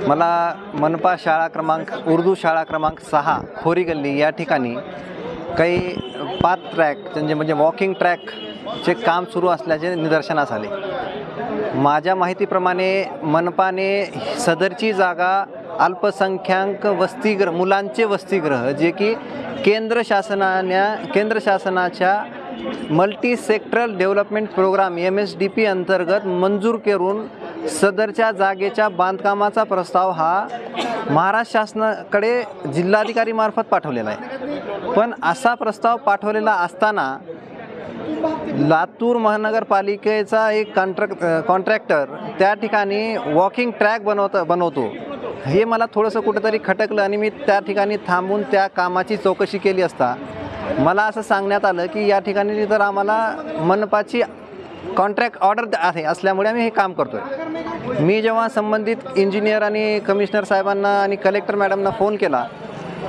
मला मनपा शाळा क्रमांक उर्दू शाळा क्रमांक 6 खोरी गल्ली या ठिकाणी काही पाथ ट्रॅक म्हणजे वॉकिंग ट्रॅकचे काम सुरू असल्याचे निदर्शनास आले। माझ्या माहितीप्रमाणे मनपाने सदरची जागा अल्पसंख्याक वसतिगृह मुलांचे वसतिगृह जे की केंद्र शासनाच्या multi sectoral development programme MSDP अंतर्गत मंजूर करून सदरच्या जागेच्या बांधकामाचा प्रस्ताव हा महाराष्ट्र शासनाकडे जिल्हाधिकारी मार्फत पाठवलेला आहे। पण असा प्रस्ताव पाठवलेला असताना लातूर महानगरपालिकेचा एक कॉन्ट्रॅक्टर त्या ठिकाणी वॉकिंग ट्रॅक बनवतो हे मला थोडंसं कुठंतरी खटकलं आणि मी त्या ठिकाणी थांबून त्या कामाची चौकशी केली असता मला असं सांगण्यात आलं की या ठिकाणी तर आम्हाला मनपाची कॉन्ट्रॅक्ट ऑर्डर असल्यामुळे आम्ही हे काम करतोय। मी जेव्हा संबंधित इंजिनियर आणि कमिशनर साहेबांना आणि कलेक्टर मॅडमना फोन केला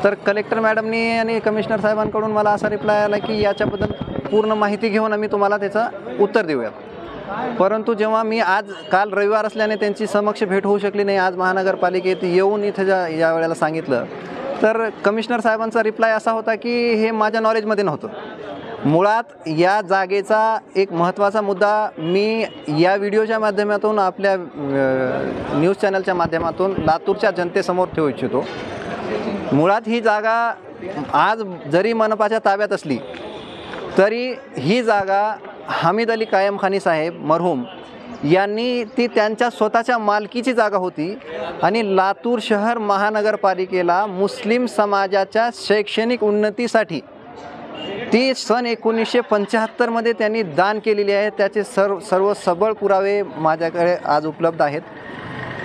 तर कलेक्टर मॅडमनी आणि कमिशनर साहेबांकडून मला असा रिप्लाय आला की याच्याबद्दल पूर्ण माहिती घेऊन आम्ही तुम्हाला त्याचं उत्तर देऊयात। परंतु जेव्हा मी काल रविवार असल्याने त्यांची समक्ष भेट होऊ शकली नाही, आज महानगरपालिकेत येऊन इथं या वेळेला सांगितलं तर कमिशनर साहेबांचा रिप्लाय असा होता की हे माझ्या नॉलेजमध्ये नव्हतं। मुळात या जागेचा एक महत्त्वाचा मुद्दा मी या व्हिडिओच्या माध्यमातून आपल्या न्यूज चॅनलच्या माध्यमातून लातूरच्या जनतेसमोर ठेवू इच्छितो। मुळात ही जागा आज जरी मनपाच्या ताब्यात असली तरी ही जागा हमीद अली कायमखानी साहेब मरहूम यांनी ती त्यांच्या स्वतःच्या मालकीची जागा होती आणि लातूर शहर महानगरपालिकेला मुस्लिम समाजाच्या शैक्षणिक उन्नतीसाठी ती सन 1975 मध्ये त्यांनी दान केलेली आहे। त्याचे सर्व सबळ पुरावे माझ्याकडे आज उपलब्ध आहेत।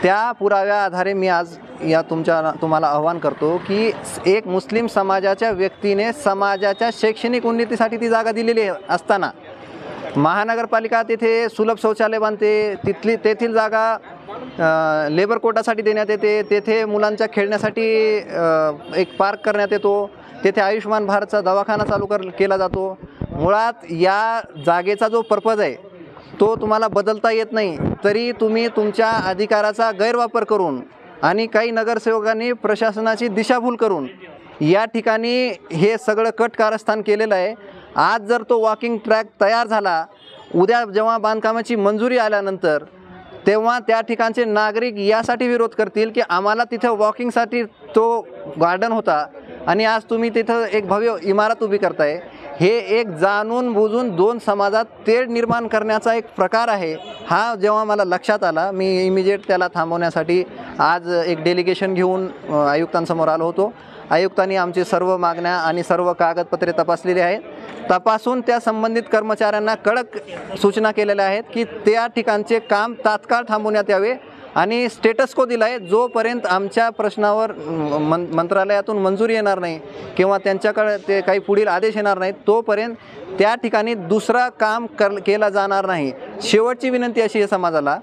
त्या पुराव्या आधारे मी आज तुम्हाला आव्हान करतो की एक मुस्लिम समाजाच्या व्यक्तीने समाजाच्या शैक्षणिक उन्नतीसाठी ती जागा दिलेली असताना महानगरपालिका तेथे सुलभ शौचालय बांधते, तेथील जागा लेबर कोटासाठी देण्यात येते, तेथे मुलांच्या खेळण्यासाठी एक पार्क करण्यात येतो, तेथे आयुष्यमान भारतचा दवाखाना चालू केला जातो। मुळात या जागेचा जो पर्पज आहे तो तुम्हाला बदलता येत नाही, तरी तुम्ही तुमच्या अधिकाराचा गैरवापर करून आणि काही नगरसेवकांनी प्रशासनाची दिशाभूल करून या ठिकाणी हे सगळं कारस्थान केलेलं आहे। आज जर तो वॉकिंग ट्रॅक तयार झाला, उद्या जेव्हा बांधकामाची मंजुरी आल्यानंतर तेव्हा त्या ठिकाणचे नागरिक यासाठी विरोध करतील की आम्हाला तिथं वॉकिंगसाठी तो गार्डन होता आणि आज तुम्ही तिथं एक भव्य इमारत उभी करताय। हे एक जाणून बुजून दोन समाजात तेढ निर्माण करण्याचा एक प्रकार आहे। हा जेव्हा मला लक्षात आला मी इमिजिएट त्याला थांबवण्यासाठी आज एक डेलिगेशन घेऊन आयुक्तांसमोर आलो होतो। आयुक्तांनी आमचे सर्व मागण्या आणि सर्व कागदपत्रे तपासलेली आहेत। तपासून त्या संबंधित कर्मचाऱ्यांना कडक सूचना केलेल्या आहेत की त्या ठिकाणचे काम तात्काळ थांबवण्यात यावे आणि स्टेटस को दिला आहे जोपर्यंत आमच्या प्रश्नावर मंत्रालयातून मंजुरी येणार नाही किंवा त्यांच्याकडे ते काही पुढील आदेश येणार नाहीत तोपर्यंत त्या ठिकाणी दुसरा काम केला जाणार नाही। शेवटची विनंती अशी आहे समाजाला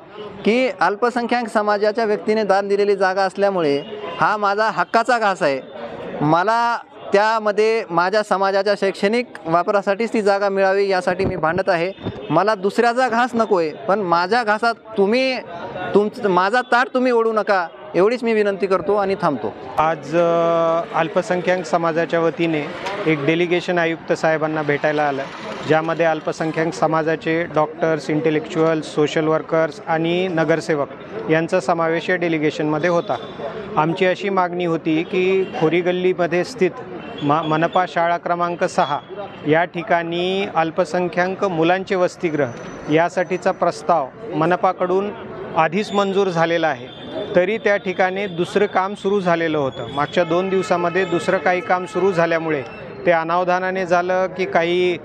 की अल्पसंख्याक समाजाच्या व्यक्तीने दान दिलेली जागा असल्यामुळे हा माझा हक्काचा घास आहे। मला त्यामध्ये माझ्या समाजाच्या शैक्षणिक वापरासाठीच ती जागा मिळावी यासाठी मी भांडत आहे। मला दुसऱ्याचा घास नको आहे, पण माझ्या घासात माझा ताट तुम्ही ओढू नका एवढीच मी विनंती करतो आणि थांबतो। आज अल्पसंख्याक समाजाच्या वतीने एक डेलिगेशन आयुक्त साहेबांना भेटायला आलं, ज्यामध्ये अल्पसंख्याक समाजाचे डॉक्टर्स, इंटेलेक्च्युअल्स, सोशल वर्कर्स आणि नगरसेवक यांचा समावेश या डेलिगेशनमध्ये होता। आमची अशी मागणी होती की खोरी गल्लीमध्ये स्थित मनपा शाळा क्रमांक 6 या ठिकाणी अल्पसंख्याक मुलांचे वसतिगृह यासाठीचा प्रस्ताव मनपाकडून आधीच मंजूर झालेला आहे, तरी त्या ठिकाणी दुसरं काम सुरू झालेलं होतं। मागच्या 2 दिवसामध्ये दुसरं काही काम सुरू झाल्यामुळे ते अनावधानाने झालं की काही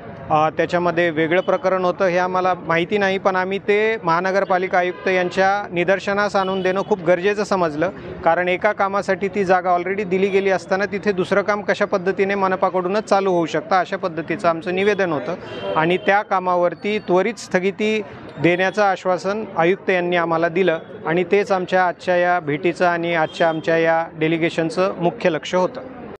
त्याच्यामध्ये वेगळं प्रकरण होतं हे आम्हाला माहिती नाही, पण आम्ही ते महानगरपालिका आयुक्त यांच्या निदर्शनास आणून देणं खूप गरजेचं समजलं। कारण एका कामासाठी ती जागा ऑलरेडी दिली गेली असताना तिथे दुसरं काम कशा पद्धतीने मनपाकडूनच चालू होऊ शकतं अशा पद्धतीचं आमचं निवेदन होतं आणि त्या कामावरती त्वरित स्थगिती देण्याचं आश्वासन आयुक्त यांनी आम्हाला दिलं आणि तेच आमच्या आजच्या या भेटीचं आणि आजच्या आमच्या या डेलिगेशनचं मुख्य लक्ष होतं।